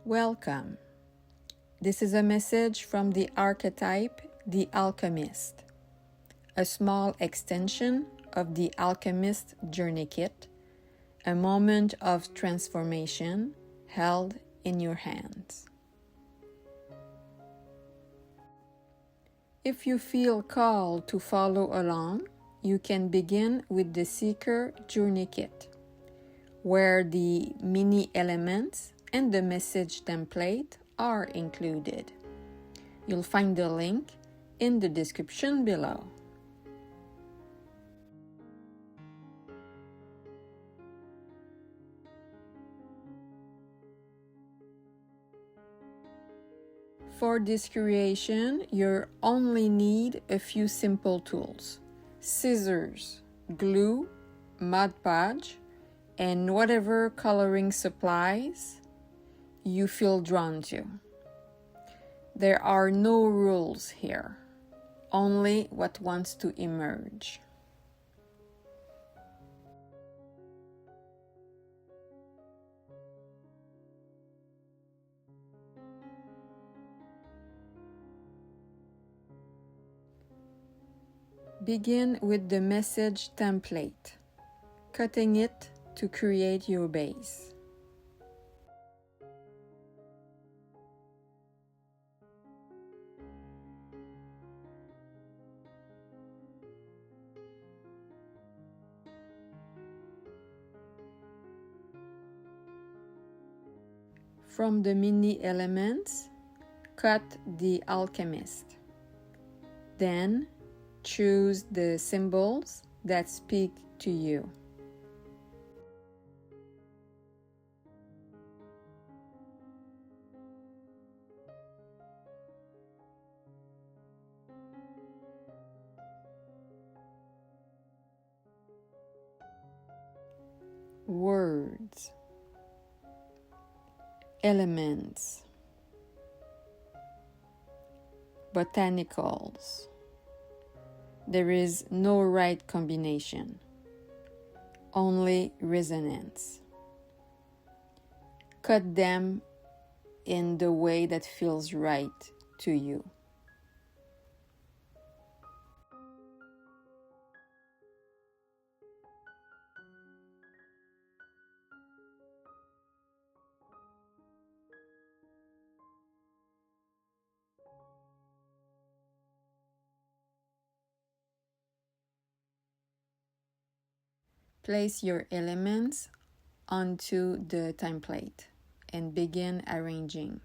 Welcome. This is a message from the archetype, the Alchemist, a small extension of the Alchemist Journey Kit, a moment of transformation held in your hands. If you feel called to follow along, you can begin with the Seeker Journey Kit, where the mini elements and the message template are included. You'll find the link in the description below. For this creation, you only need a few simple tools: scissors, glue, Mod Podge, and whatever coloring supplies you feel drawn to. There are no rules here, only what wants to emerge. Begin with the message template, cutting it to create your base. From the mini elements, cut the Alchemist. Then choose the symbols that speak to you. Words, elements, botanicals. There is no right combination, only resonance. Cut them in the way that feels right to you. Place your elements onto the template and begin arranging,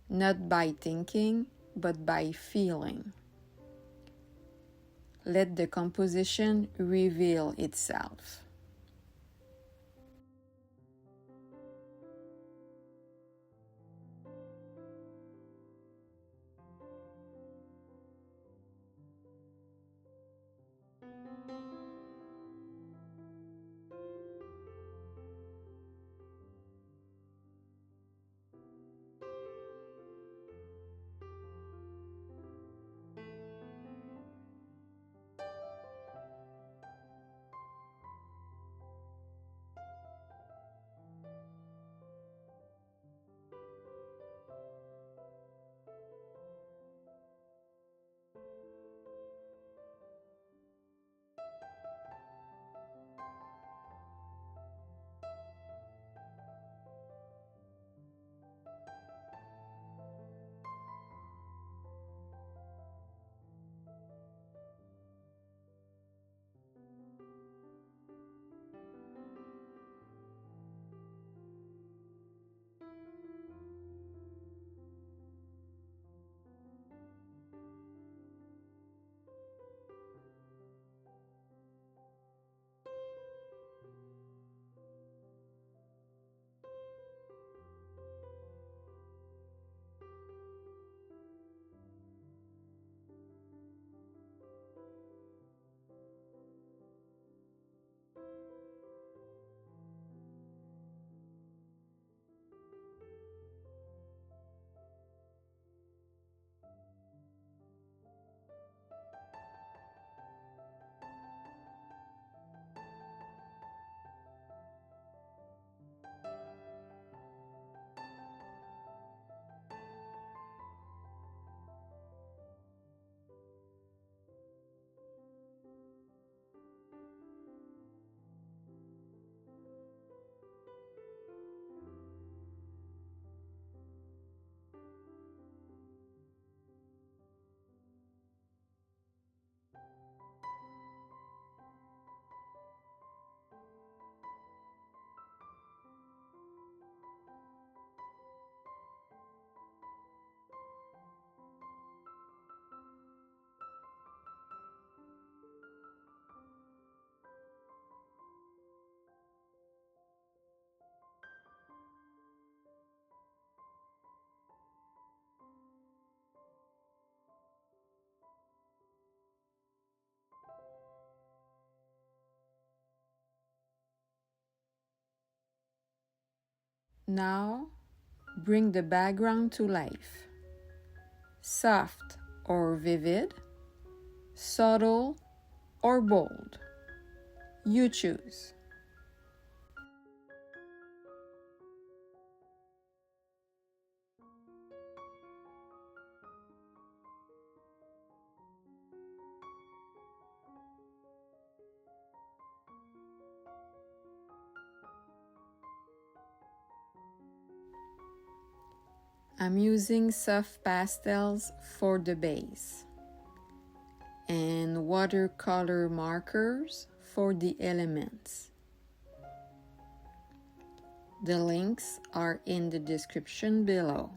not by thinking, but by feeling. Let the composition reveal itself. Now, bring the background to life. Soft or vivid, subtle or bold. You choose. I'm using soft pastels for the base and watercolor markers for the elements. The links are in the description below.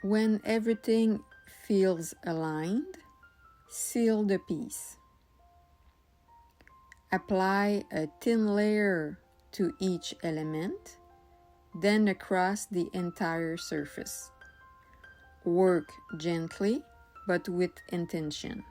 When everything feels aligned, seal the piece. Apply a thin layer to each element, then across the entire surface. Work gently, but with intention.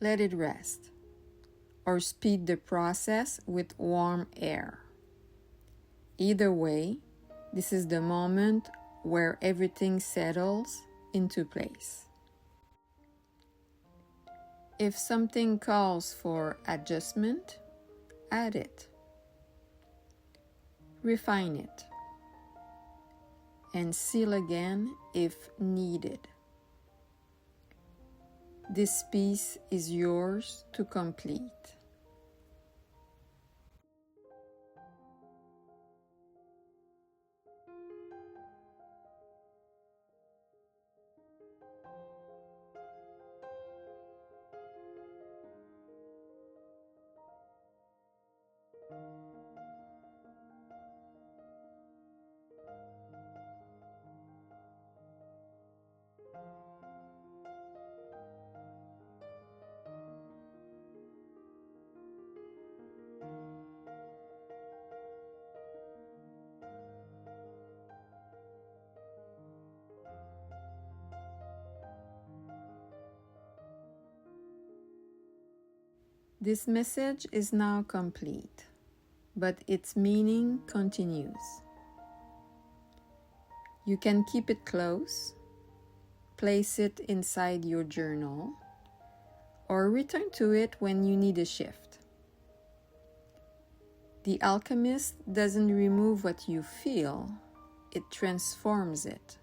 Let it rest, or speed the process with warm air. Either way, this is the moment where everything settles into place. If something calls for adjustment, add it. Refine it, and seal again if needed. This piece is yours to complete. This message is now complete, but its meaning continues. You can keep it close, place it inside your journal, or return to it when you need a shift. The alchemist doesn't remove what you feel, it transforms it.